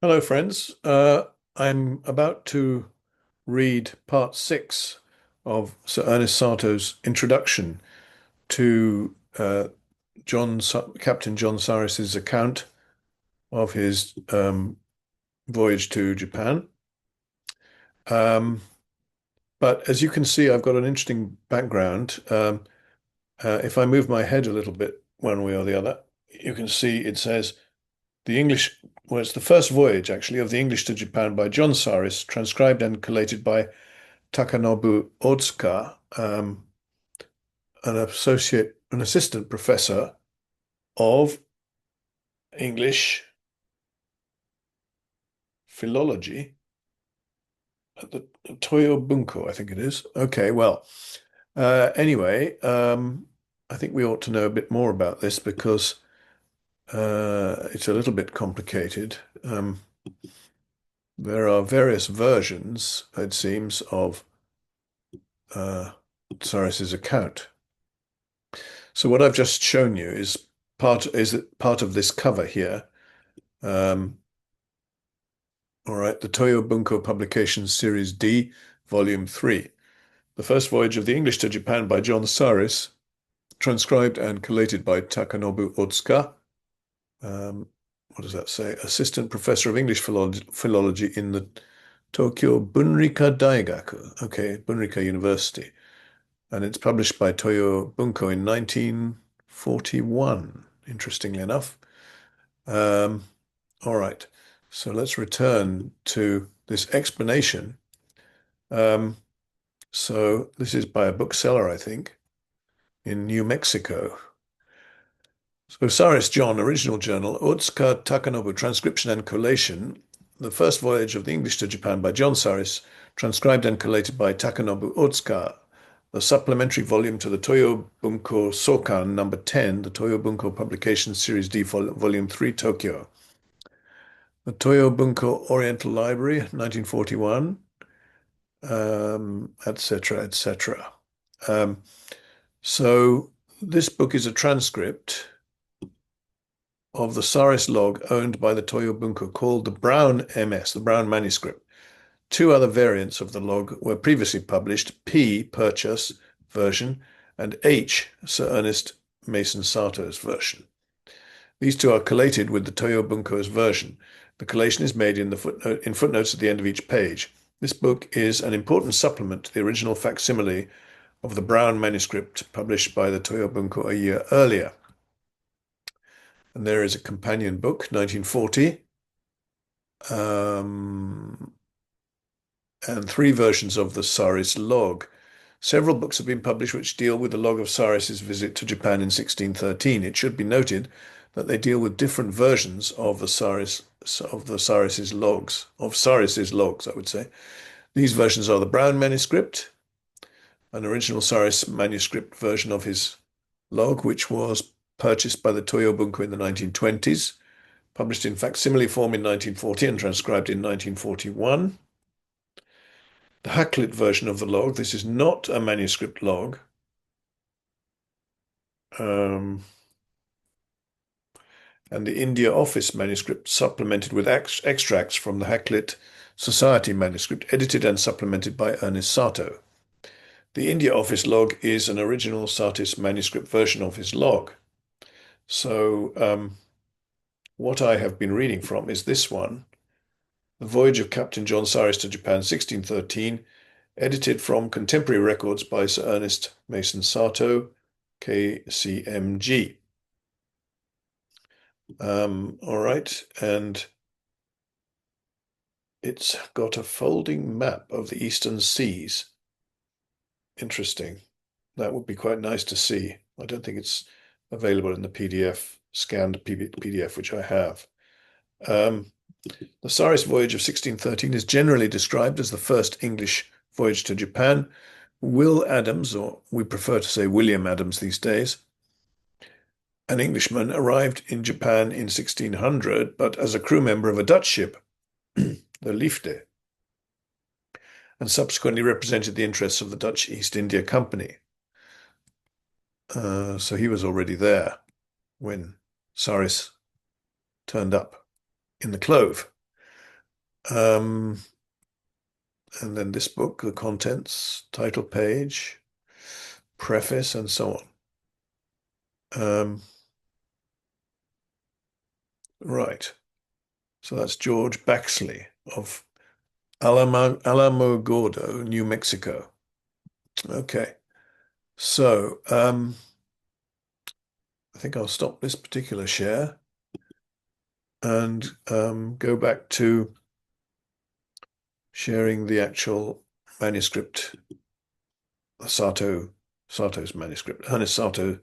Hello, friends. I'm about to read part six of Sir Ernest Satow's introduction to Captain John Saris's account of his voyage to Japan. Um, but as you can see, I've got an interesting background. If I move my head a little bit one way or the other, you can see it says the English, well, it's the first voyage actually of the English to Japan by John Saris, transcribed and collated by Takanobu Otsuka, an assistant professor of English philology at the Toyo Bunko, I think it is. Okay, well, anyway, I think we ought to know a bit more about this because it's a little bit complicated. There are various versions, it seems, of uh, Saris's account. So what I've just shown you is part of this cover here. Um, all right, the Toyo Bunko Publications Series D, Volume 3. The First Voyage of the English to Japan by John Saris, transcribed and collated by Takanobu Otsuka. What does that say? Assistant Professor of English Philology in the Tokyo Bunrika Daigaku. Okay, Bunrika University. And it's published by Toyo Bunko in 1941, interestingly enough. Um, all right, so let's return to this explanation. Um, so this is by a bookseller, I think, in New Mexico. So Saris John, original journal, Otsuka Takanobu, transcription and collation, the first voyage of the English to Japan by John Saris, transcribed and collated by Takanobu Otsuka, the supplementary volume to the Toyo Bunko Sokan number 10, the Toyo Bunko Publications Series D, Volume 3, Tokyo. The Toyo Bunko Oriental Library, 1941, etc., etc. So this book is a transcript of the Saris log owned by the Toyo Bunko called the Brown MS, the Brown manuscript. Two other variants of the log were previously published, P, Purchas version, and H, Sir Ernest Mason Satow's version. These two are collated with the Toyo Bunko's version. The collation is made in footnotes at the end of each page. This book is an important supplement to the original facsimile of the Brown manuscript published by the Toyo Bunko a year earlier. And there is a companion book, 1940, and three versions of the Saris log. Several books have been published which deal with the log of Saris's visit to Japan in 1613. It should be noted that they deal with different versions of Saris's logs, I would say. These versions are the Brown manuscript, an original Saris manuscript version of his log, which was purchased by the Toyo Bunko in the 1920s, published in facsimile form in 1940 and transcribed in 1941. The hacklit version of the log, this is not a manuscript log. And the India Office manuscript supplemented with extracts from the Hacklit Society manuscript, edited and supplemented by Ernest Satow. The India Office log is an original Satis manuscript version of his log. So what I have been reading from is this one, The Voyage of Captain John Saris to Japan, 1613, edited from contemporary records by Sir Ernest Mason Satow, KCMG. All right, and it's got a folding map of the Eastern Seas. Interesting. That would be quite nice to see. I don't think it's available in the PDF, scanned PDF, which I have. The Saris voyage of 1613 is generally described as the first English voyage to Japan. Will Adams, or we prefer to say William Adams these days, an Englishman, arrived in Japan in 1600, but as a crew member of a Dutch ship, the Liefde, and subsequently represented the interests of the Dutch East India Company. So he was already there when Saris turned up in the Clove. And then this book, the contents, title page, preface, and so on. Right. So that's George Baxley of Alamogordo, New Mexico. Okay. So I think I'll stop this particular share and go back to sharing the actual manuscript, Satow's manuscript, Ernest Satow,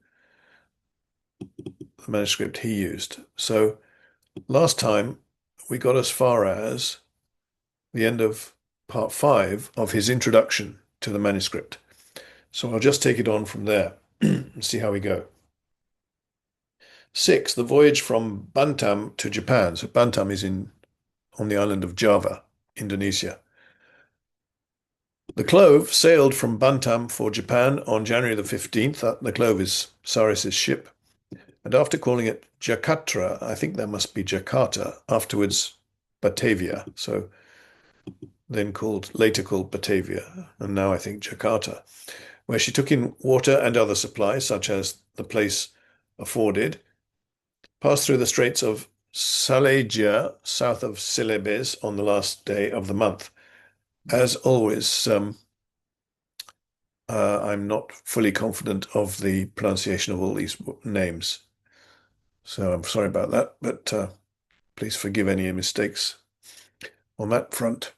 the manuscript he used. So last time we got as far as the end of part 5 of his introduction to the manuscript. So I'll just take it on from there and see how we go. 6, the voyage from Bantam to Japan. So Bantam is on the island of Java, Indonesia. The Clove sailed from Bantam for Japan on January the 15th. The Clove is Saris's ship. And after calling it Jakarta, I think that must be Jakarta, afterwards Batavia. So then later called Batavia, and now I think Jakarta, where she took in water and other supplies, such as the place afforded, passed through the Straits of Salagia, south of Celebes, on the last day of the month. As always, I'm not fully confident of the pronunciation of all these names, so I'm sorry about that, but please forgive any mistakes on that front.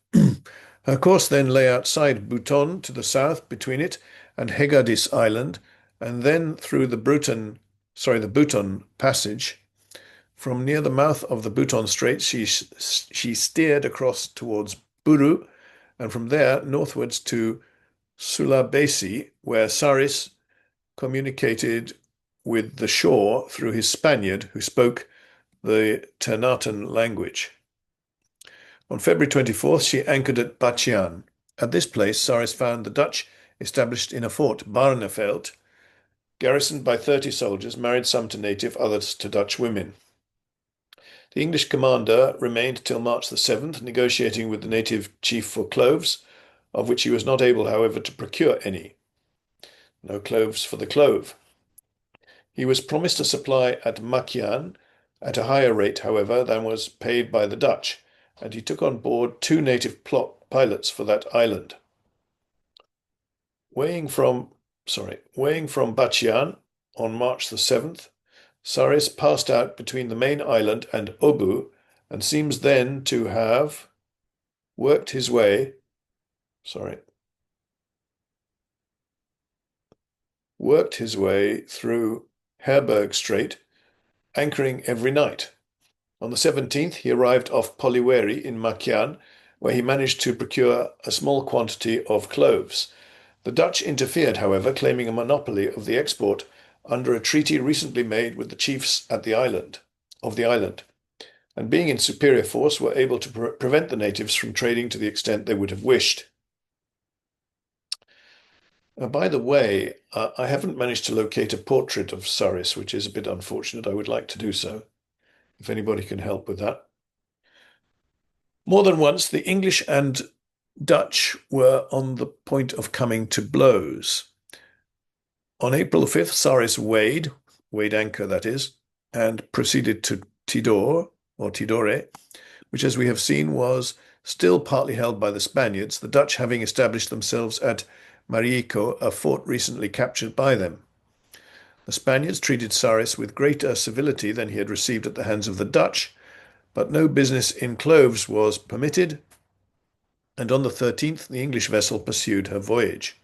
Her course then lay outside Buton to the south between it and Hegadis Island, and then through the Buton Passage. From near the mouth of the Buton Straits, she steered across towards Buru, and from there northwards to Sulawesi, where Saris communicated with the shore through his Spaniard, who spoke the Ternatan language. On February 24th, she anchored at Batchian. At this place, Saris found the Dutch established in a fort, Barneveld, garrisoned by 30 soldiers, married some to native, others to Dutch women. The English commander remained till March the 7th, negotiating with the native chief for cloves, of which he was not able, however, to procure any. No cloves for the Clove. He was promised a supply at Makian at a higher rate, however, than was paid by the Dutch, and he took on board 2 native pilots for that island. Weighing from Batchian on March the 7th, Saris passed out between the main island and Obu, and seems then to have worked his way through Herberg Strait, anchoring every night. On the 17th, he arrived off Poliweri in Makian, where he managed to procure a small quantity of cloves. The Dutch interfered, however, claiming a monopoly of the export under a treaty recently made with the chiefs of the island, and being in superior force, were able to prevent the natives from trading to the extent they would have wished. By the way, I haven't managed to locate a portrait of Saris, which is a bit unfortunate. I would like to do so, if anybody can help with that. More than once, the English and Dutch were on the point of coming to blows. On April 5th, Saris weighed anchor, that is, and proceeded to Tidore, which, as we have seen, was still partly held by the Spaniards, the Dutch having established themselves at Marico, a fort recently captured by them. The Spaniards treated Saris with greater civility than he had received at the hands of the Dutch, but no business in cloves was permitted, and on the 13th the English vessel continued her voyage.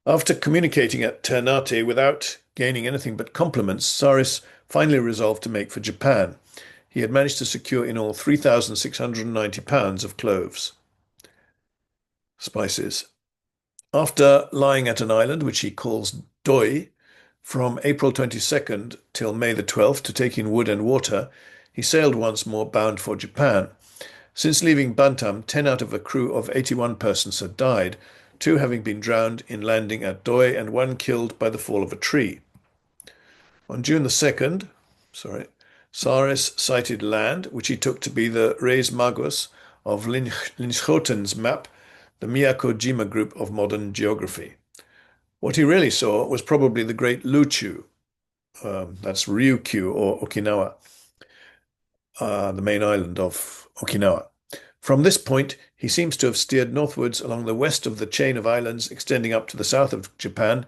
After communicating at Ternate without gaining anything but compliments, Saris finally resolved to make for Japan. He had managed to secure in all 3,690 pounds of cloves. Spices. After lying at an island which he calls Doi, from April 22nd till May the 12th to take in wood and water, he sailed once more bound for Japan. Since leaving Bantam, 10 out of a crew of 81 persons had died, 2 having been drowned in landing at Doi and 1 killed by the fall of a tree. On June the 2nd, Saris cited land, which he took to be the Reis Magos of Linschoten's map, the Miyako-jima group of modern geography. What he really saw was probably the great lxxii, that's Ryukyu or Okinawa, the main island of Okinawa. From this point, he seems to have steered northwards along the west of the chain of islands extending up to the south of Japan.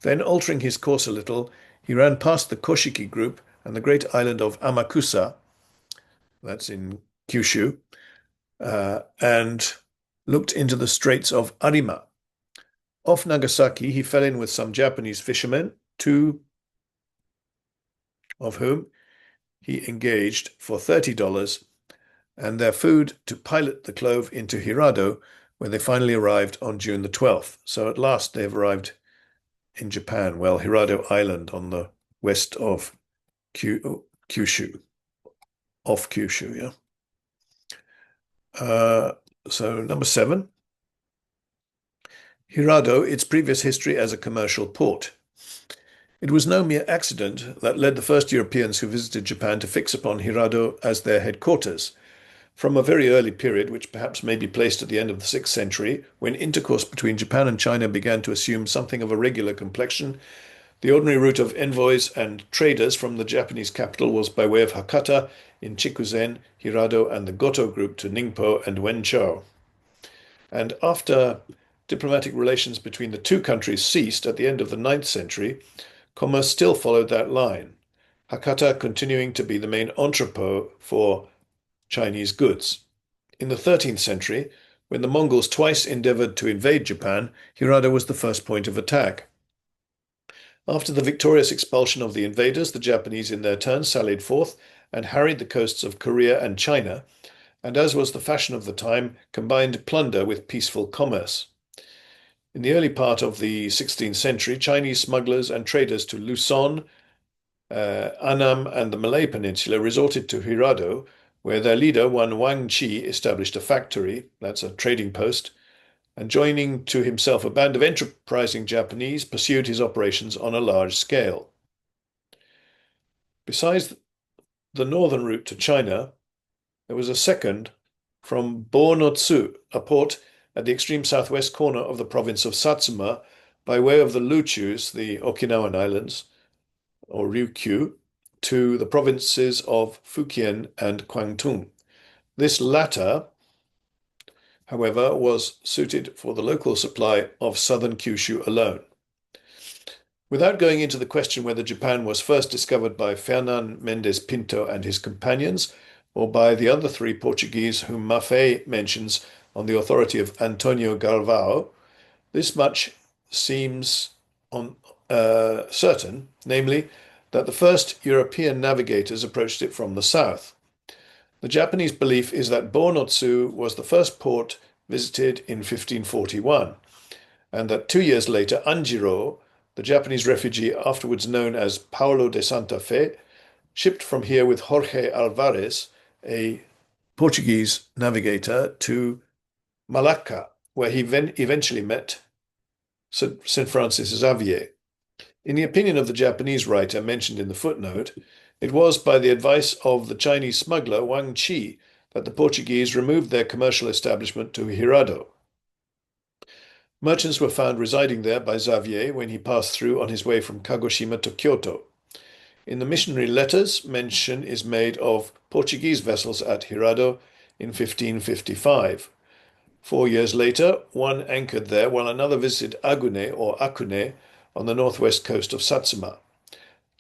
Then, altering his course a little, he ran past the Koshiki group and the great island of Amakusa, that's in Kyushu, and looked into the straits of Arima. Off Nagasaki, he fell in with some Japanese fishermen, two of whom he engaged for $30 and their food to pilot the Clove into Hirado, where they finally arrived on June the 12th. So at last they've arrived in Japan, well, Hirado Island on the west of Kyushu, off Kyushu, yeah. So number 7, Hirado, its previous history as a commercial port. It was no mere accident that led the first Europeans who visited Japan to fix upon Hirado as their headquarters. From a very early period, which perhaps may be placed at the end of the 6th century, when intercourse between Japan and China began to assume something of a regular complexion, the ordinary route of envoys and traders from the Japanese capital was by way of Hakata in Chikuzen, Hirado, and the Goto group to Ningpo and Wenchou. And after diplomatic relations between the two countries ceased at the end of the 9th century, commerce still followed that line, Hakata continuing to be the main entrepot for Chinese goods. In the 13th century, when the Mongols twice endeavored to invade Japan, Hirado was the first point of attack. After the victorious expulsion of the invaders, the Japanese in their turn sallied forth and harried the coasts of Korea and China, and as was the fashion of the time, combined plunder with peaceful commerce. In the early part of the 16th century, Chinese smugglers and traders to Luzon, Annam, and the Malay Peninsula resorted to Hirado, where their leader, one Wang Chi, established a factory, that's a trading post, and joining to himself a band of enterprising Japanese, pursued his operations on a large scale. Besides the northern route to China, there was a second from Bo-no-tsu, a port at the extreme southwest corner of the province of Satsuma, by way of the lxxiii, the Okinawan Islands, or Ryukyu, to the provinces of Fujian and Kwangtung. This latter, however, was suited for the local supply of southern Kyushu alone. Without going into the question whether Japan was first discovered by Fernán Méndez Pinto and his companions, or by the other 3 Portuguese whom Maffei mentions on the authority of Antonio Galvão, this much seems certain, namely, that the first European navigators approached it from the south. The Japanese belief is that Bo-no-tsu was the first port visited in 1541, and that 2 years later, Anjiro, the Japanese refugee afterwards known as Paulo de Santa Fe, shipped from here with Jorge Alvarez, a Portuguese navigator, to Malacca, where he eventually met St. Francis Xavier. In the opinion of the Japanese writer mentioned in the footnote, it was by the advice of the Chinese smuggler Wang Chi that the Portuguese removed their commercial establishment to Hirado. Merchants were found residing there by Xavier when he passed through on his way from Kagoshima to Kyoto. In the missionary letters, mention is made of Portuguese vessels at Hirado in 1555. 4 years later, one anchored there while another visited Agune or Akune on the northwest coast of Satsuma.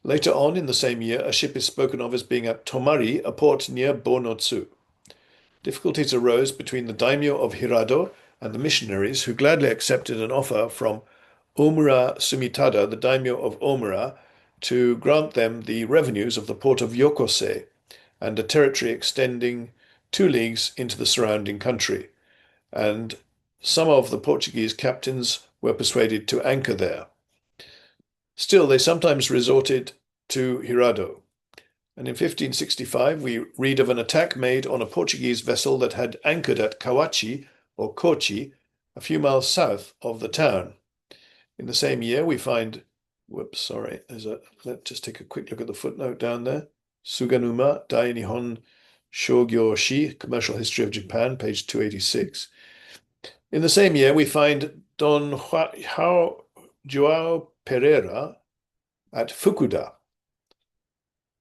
Later on in the same year, a ship is spoken of as being at Tomari, a port near Bo-no-tsu. Difficulties arose between the daimyo of Hirado and the missionaries, who gladly accepted an offer from Omura Sumitada, the daimyo of Omura, to grant them the revenues of the port of Yokose and a territory extending 2 leagues into the surrounding country. And some of the Portuguese captains were persuaded to anchor there. Still, they sometimes resorted to Hirado. And in 1565, we read of an attack made on a Portuguese vessel that had anchored at Kawachi, or Kochi, a few miles south of the town. In the same year, we find, let's just take a quick look at the footnote down there. Suganuma, Dai Nihon Shogyo-shi, Commercial History of Japan, page 286. In the same year, we find Don Joao Pereira at Fukuda,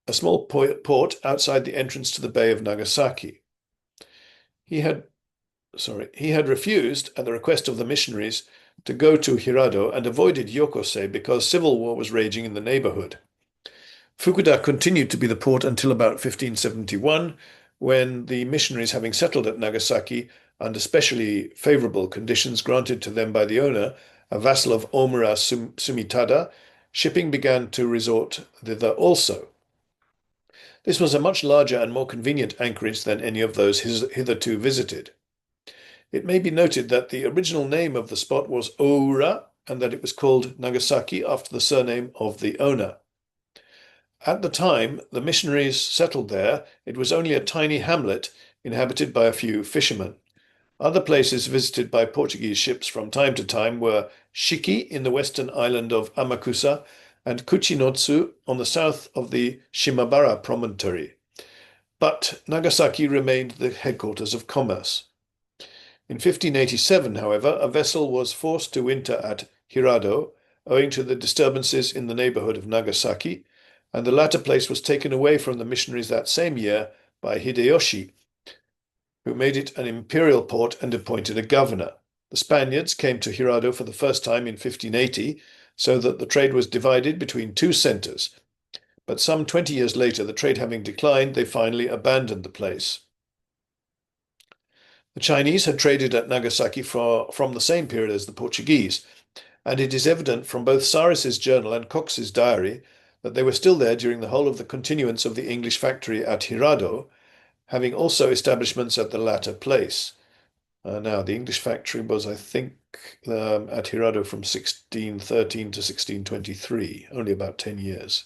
a small port outside the entrance to the Bay of Nagasaki. He had refused, at the request of the missionaries, to go to Hirado and avoided Yokose because civil war was raging in the neighborhood. Fukuda continued to be the port until about 1571, when the missionaries, having settled at Nagasaki under specially favorable conditions granted to them by the owner, a vassal of Omura Sumitada, shipping began to resort thither also. This was a much larger and more convenient anchorage than any of those hitherto visited. It may be noted that the original name of the spot was Oura, and that it was called Nagasaki after the surname of the owner. At the time the missionaries settled there, it was only a tiny hamlet inhabited by a few fishermen. Other places visited by Portuguese ships from time to time were Shiki in the western island of Amakusa and Kuchinotsu on the south of the Shimabara promontory. But Nagasaki remained the headquarters of commerce. In 1587, however, a vessel was forced to winter at Hirado owing to the disturbances in the neighborhood of Nagasaki, and the latter place was taken away from the missionaries that same year by Hideyoshi, who made it an imperial port and appointed a governor. The Spaniards came to Hirado for the first time in 1580, so that the trade was divided between two centers. But some 20 years later, the trade having declined, they finally abandoned the place. The Chinese had traded at Nagasaki from the same period as the Portuguese, and it is evident from both Saris's journal and Cox's diary that they were still there during the whole of the continuance of the English factory at Hirado, having also establishments at the latter place. Now, the English factory was, I think, at Hirado from 1613 to 1623, only about 10 years.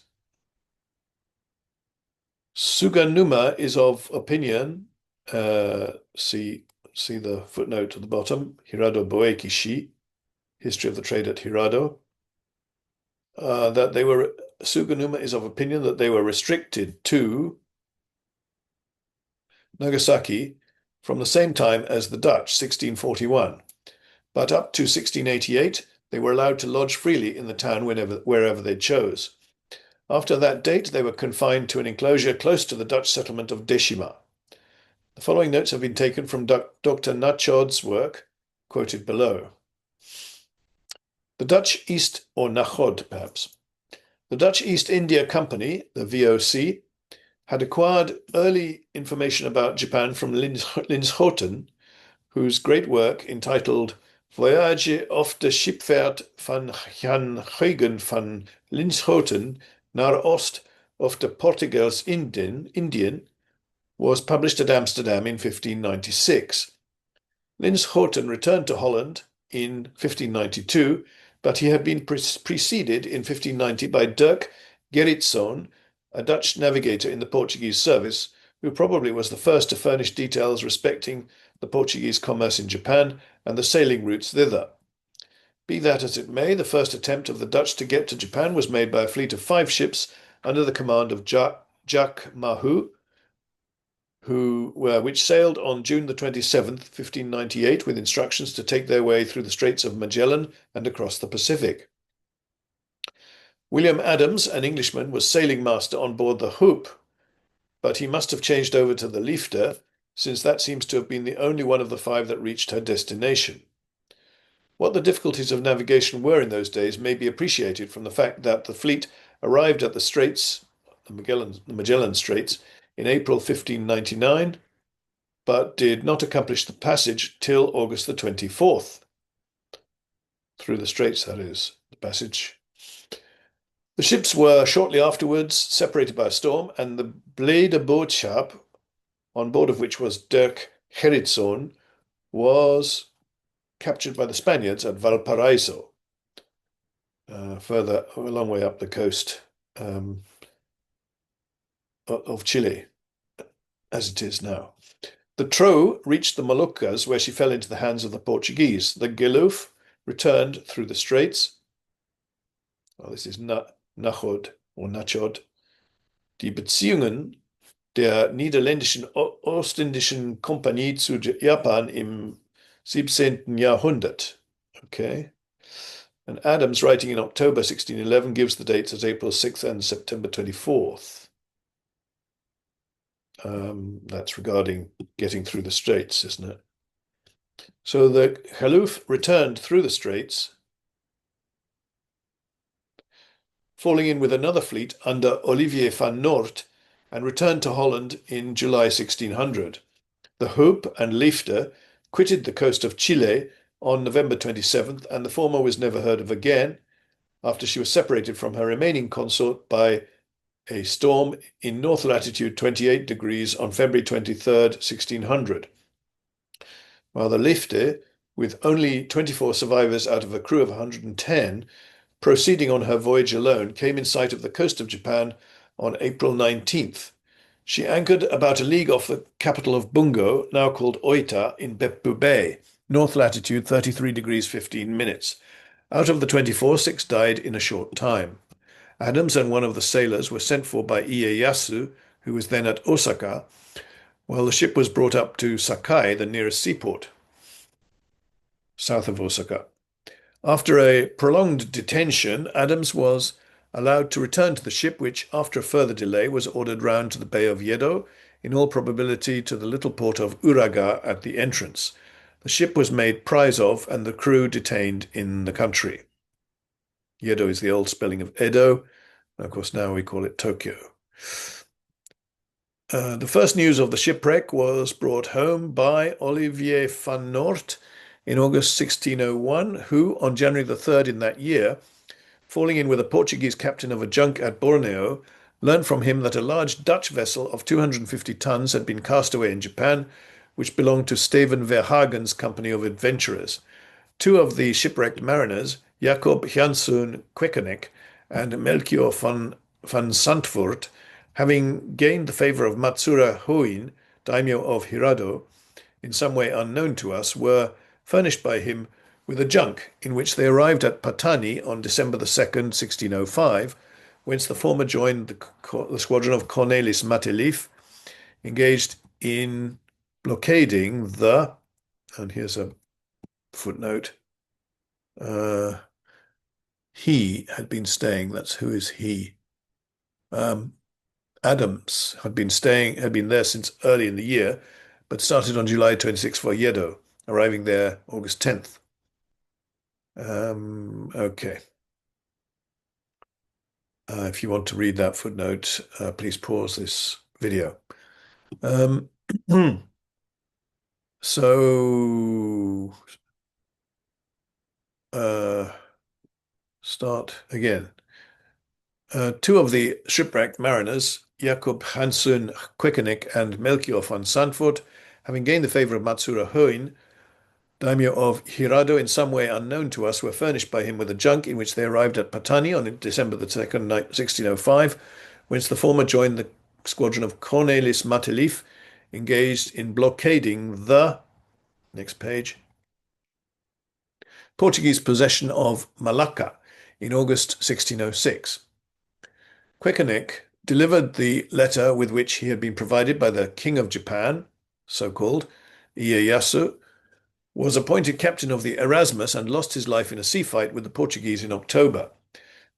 Suganuma is of opinion, see the footnote at the bottom, Hirado Boekishi, History of the Trade at Hirado, Suganuma is of opinion that they were restricted to Nagasaki from the same time as the Dutch, 1641. But up to 1688, they were allowed to lodge freely in the town wherever they chose. After that date, they were confined to an enclosure close to the Dutch settlement of Deshima. The following notes have been taken from Dr. Nachod's work, quoted below. The Dutch East, or Nachod perhaps. The Dutch East India Company, the VOC, had acquired early information about Japan from Linschoten, whose great work entitled Voyage of de Schipvaart van Jan Huygen van Linschoten naar Oost of de Portugalse Indiën was published at Amsterdam in 1596. Linschoten returned to Holland in 1592, but he had been preceded in 1590 by Dirk Gerritzoon, a Dutch navigator in the Portuguese service, who probably was the first to furnish details respecting the Portuguese commerce in Japan and the sailing routes thither. Be that as it may, the first attempt of the Dutch to get to Japan was made by a fleet of 5 ships under the command of Jacques Mahu, which sailed on June the 27th, 1598, with instructions to take their way through the Straits of Magellan and across the Pacific. William Adams, an Englishman, was sailing master on board the Hoop, but he must have changed over to the Liefde, since that seems to have been the only one of the 5 that reached her destination. What the difficulties of navigation were in those days may be appreciated from the fact that the fleet arrived at the Straits, the Magellan Straits, in April 1599, but did not accomplish the passage till August the 24th. Through the Straits, that is, the passage. The ships were shortly afterwards separated by a storm, and the Blijde Boodschap, on board of which was Dirk Gerritzoon, was captured by the Spaniards at Valparaiso, further a long way up the coast of Chile, as it is now. The Tro reached the Moluccas, where she fell into the hands of the Portuguese. The Geloof returned through the Straits. Well, this is Nachod or Nachod. Die Beziehungen der niederländischen Ostindischen Kompanie zu Japan im 17. Jahrhundert. Okay. And Adams, writing in October 1611, gives the dates as April 6th and September 24th. That's regarding getting through the straits, isn't it? So the Caliph returned through the straits, falling in with another fleet under Olivier van Noort, and returned to Holland in July 1600. The Hope and Liefde quitted the coast of Chile on November 27th, and the former was never heard of again after she was separated from her remaining consort by a storm in north latitude 28 degrees on February 23rd, 1600. While the Liefde, with only 24 survivors out of a crew of 110, proceeding on her voyage alone, came in sight of the coast of Japan on April 19th. She anchored about a league off the capital of Bungo, now called Oita, in Beppu Bay, north latitude 33 degrees 15 minutes. Out of the 24, 6 died in a short time. Adams and one of the sailors were sent for by Ieyasu, who was then at Osaka, while the ship was brought up to Sakai, the nearest seaport, south of Osaka. After a prolonged detention, Adams was allowed to return to the ship, which, after a further delay, was ordered round to the Bay of Yedo, in all probability to the little port of Uraga at the entrance. The ship was made prize of and the crew detained in the country. Yedo is the old spelling of Edo, and of course now we call it Tokyo. The first news of the shipwreck was brought home by Olivier van Noort in August 1601, who, on January the 3rd in that year, falling in with a Portuguese captain of a junk at Borneo, learned from him that a large Dutch vessel of 250 tons had been cast away in Japan, which belonged to Steven Verhagen's company of adventurers. 2 of the shipwrecked mariners, Jacob Janszoon Quekenek and Melchior van Zandvoort, having gained the favor of Matsura Hoin, daimyo of Hirado, in some way unknown to us, were furnished by him with a junk in which they arrived at Patani on December the 2nd, 1605, whence the former joined the squadron of Cornelis Matelif, engaged in blockading the, and here's a footnote, he had been staying, that's who is he. Adams had been there since early in the year, but started on July 26 for Yedo, arriving there August 10th. Okay. If you want to read that footnote, please pause this video. So, start again. 2 of the shipwrecked mariners, Jacob Janszoon Quekenek and Melchior van Zandvoort, having gained the favor of Matsura Hoin, daimyo of Hirado, in some way unknown to us, were furnished by him with a junk in which they arrived at Patani on December the 2nd, 1605, whence the former joined the squadron of Cornelis Matelif, engaged in blockading the, next page, Portuguese possession of Malacca in August 1606. Quekenek delivered the letter with which he had been provided by the King of Japan, so-called Ieyasu, was appointed captain of the Erasmus and lost his life in a sea fight with the Portuguese in October,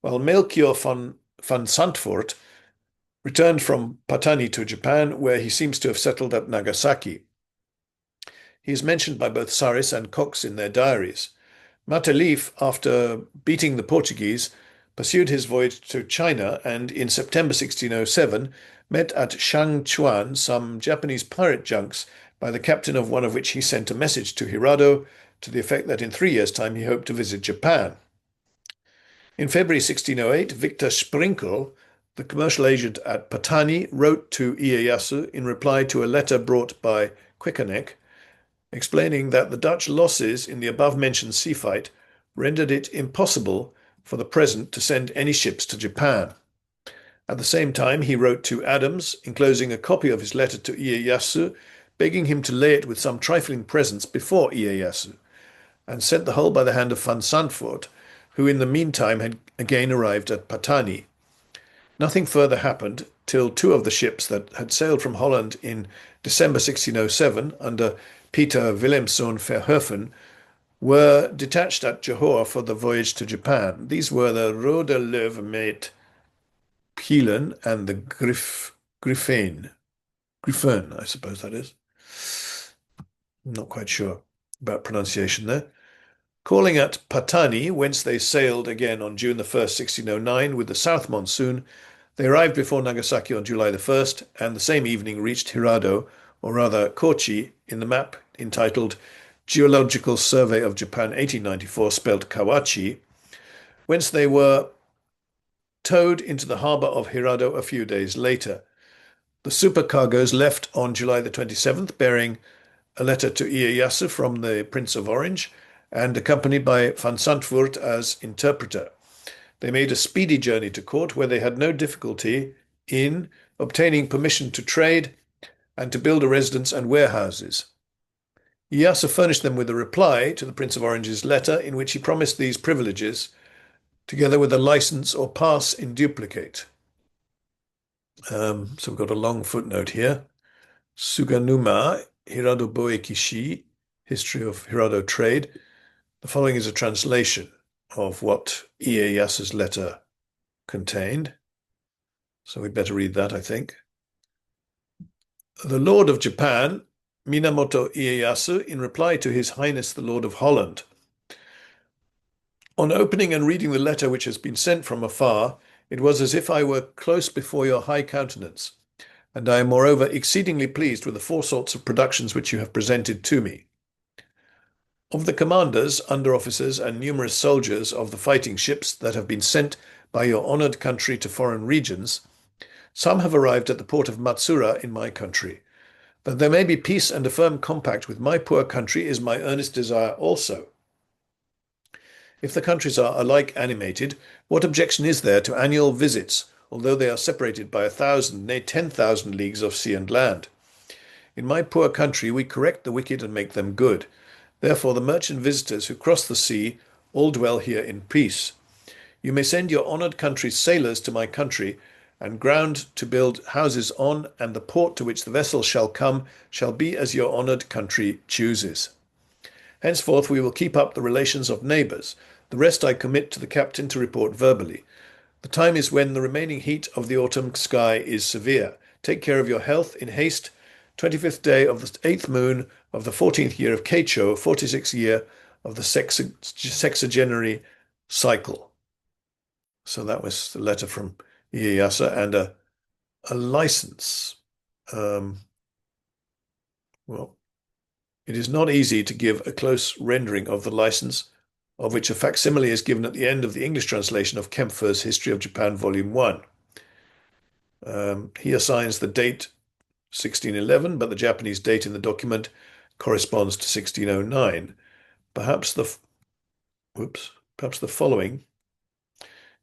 while Melchior van Zandvoort returned from Patani to Japan, where he seems to have settled at Nagasaki. He is mentioned by both Saris and Cox in their diaries. Matelif, after beating the Portuguese, pursued his voyage to China and in September 1607 met at Shangchuan some Japanese pirate junks, by the captain of one of which he sent a message to Hirado to the effect that in 3 years' time he hoped to visit Japan. In February 1608, Victor Sprinkel, the commercial agent at Patani, wrote to Ieyasu in reply to a letter brought by Quekenek, explaining that the Dutch losses in the above-mentioned sea fight rendered it impossible for the present to send any ships to Japan. At the same time, he wrote to Adams, enclosing a copy of his letter to Ieyasu, begging him to lay it with some trifling presents before Ieyasu, and sent the whole by the hand of Van Zandvoort, who in the meantime had again arrived at Patani. Nothing further happened till two of the ships that had sailed from Holland in December 1607 under Peter Willemsson Verhoeven were detached at Johor for the voyage to Japan. These were the Rode Löwe met Pielen and the Griffin. Griffin, I suppose that is. I'm not quite sure about pronunciation there. Calling at Patani, whence they sailed again on June the 1st, 1609, with the south monsoon, they arrived before Nagasaki on July the 1st, and the same evening reached Hirado, or rather Kochi, in the map entitled Geological Survey of Japan 1894, spelt Kawachi, whence they were towed into the harbour of Hirado a few days later. The supercargoes left on July the 27th, bearing a letter to Ieyasu from the Prince of Orange, and accompanied by Van Zandvoort as interpreter. They made a speedy journey to court, where they had no difficulty in obtaining permission to trade and to build a residence and warehouses. Ieyasu furnished them with a reply to the Prince of Orange's letter, in which he promised these privileges, together with a license or pass in duplicate. So we've got a long footnote here. Suganuma, Hirado Boekishi, History of Hirado Trade. The following is a translation of what Ieyasu's letter contained. So we'd better read that, I think. The Lord of Japan, Minamoto Ieyasu, in reply to His Highness the Lord of Holland. On opening and reading the letter which has been sent from afar, it was as if I were close before your high countenance, and I am moreover exceedingly pleased with the four sorts of productions which you have presented to me. Of the commanders, under-officers, and numerous soldiers of the fighting ships that have been sent by your honoured country to foreign regions, some have arrived at the port of Matsura in my country. That there may be peace and a firm compact with my poor country is my earnest desire also. If the countries are alike animated, what objection is there to annual visits, although they are separated by 1,000, nay 10,000 leagues of sea and land? In my poor country we correct the wicked and make them good. Therefore the merchant visitors who cross the sea all dwell here in peace. You may send your honoured country's sailors to my country, and ground to build houses on, and the port to which the vessel shall come shall be as your honoured country chooses. Henceforth we will keep up the relations of neighbours. The rest I commit to the captain to report verbally. The time is when the remaining heat of the autumn sky is severe. Take care of your health in haste. 25th day of the 8th moon of the 14th year of Keicho, 46th year of the sexagenary cycle. So that was the letter from Ieyasu, and a license. Well, it is not easy to give a close rendering of the license, of which a facsimile is given at the end of the English translation of Kempfer's History of Japan, Volume 1. He assigns the date 1611, but the Japanese date in the document corresponds to 1609. Perhaps the following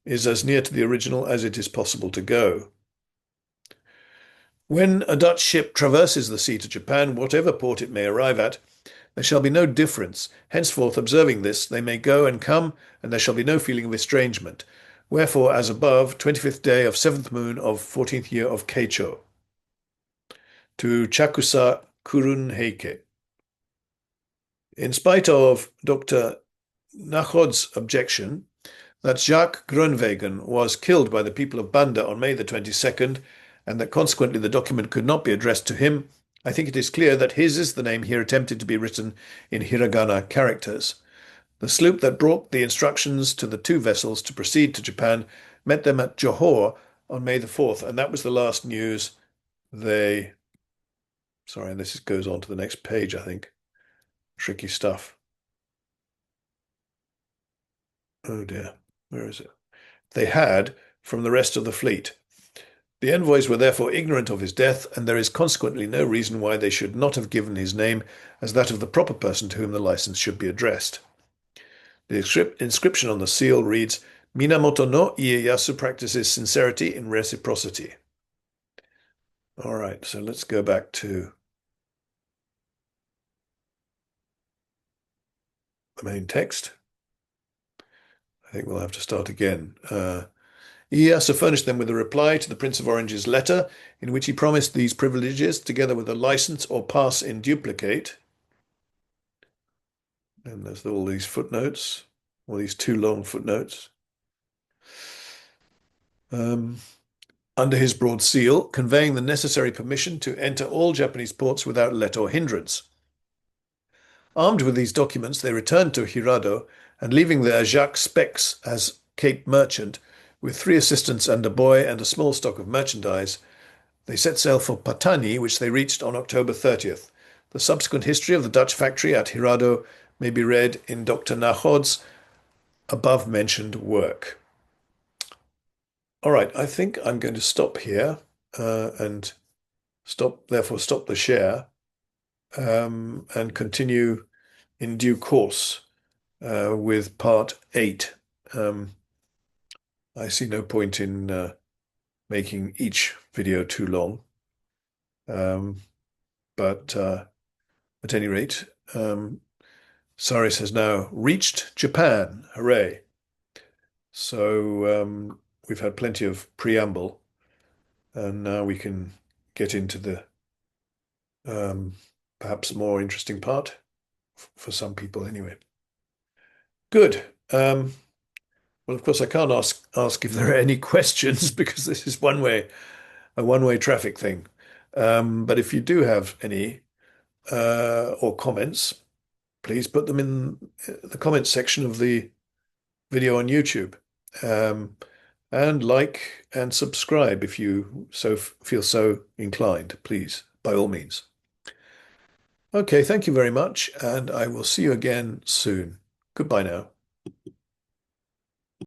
is as near to the original as it is possible to go. When a Dutch ship traverses the sea to Japan, whatever port it may arrive at, there shall be no difference. Henceforth, observing this, they may go and come, and there shall be no feeling of estrangement. Wherefore, as above, 25th day of 7th moon of 14th year of Keicho. To Chakusa Kurunheike. In spite of Dr. Nachod's objection that Jacques Groenewegen was killed by the people of Banda on May the 22nd, and that consequently the document could not be addressed to him, I think it is clear that his is the name here attempted to be written in hiragana characters. The sloop that brought the instructions to the two vessels to proceed to Japan met them at Johor on May the 4th, and that was the last news they... Sorry, this goes on to the next page, I think. Tricky stuff. Oh dear, where is it? They had from the rest of the fleet. The envoys were therefore ignorant of his death, and there is consequently no reason why they should not have given his name as that of the proper person to whom the license should be addressed. The inscription on the seal reads, Minamoto no Ieyasu practices sincerity in reciprocity. All right, so let's go back to the main text. I think we'll have to start again. Ieyasu furnished them with a reply to the Prince of Orange's letter, in which he promised these privileges, together with a license or pass in duplicate. And there's all these footnotes, all these too long footnotes. Under his broad seal, conveying the necessary permission to enter all Japanese ports without let or hindrance. Armed with these documents, they returned to Hirado, and leaving there Jacques Spex as Cape merchant, with 3 assistants and a boy and a small stock of merchandise, they set sail for Patani, which they reached on October 30th. The subsequent history of the Dutch factory at Hirado may be read in Dr. Nahod's above-mentioned work. All right, I think I'm going to stop here and therefore stop the share and continue in due course with part 8. I see no point in making each video too long. But at any rate, Saris has now reached Japan. Hooray. So we've had plenty of preamble, and now we can get into the perhaps more interesting part for some people anyway. Good. Well, of course, I can't ask if there are any questions because this is a one-way traffic thing. But if you do have any or comments, please put them in the comments section of the video on YouTube. And like and subscribe if you feel so inclined, please, by all means. Okay, thank you very much, and I will see you again soon. Goodbye now.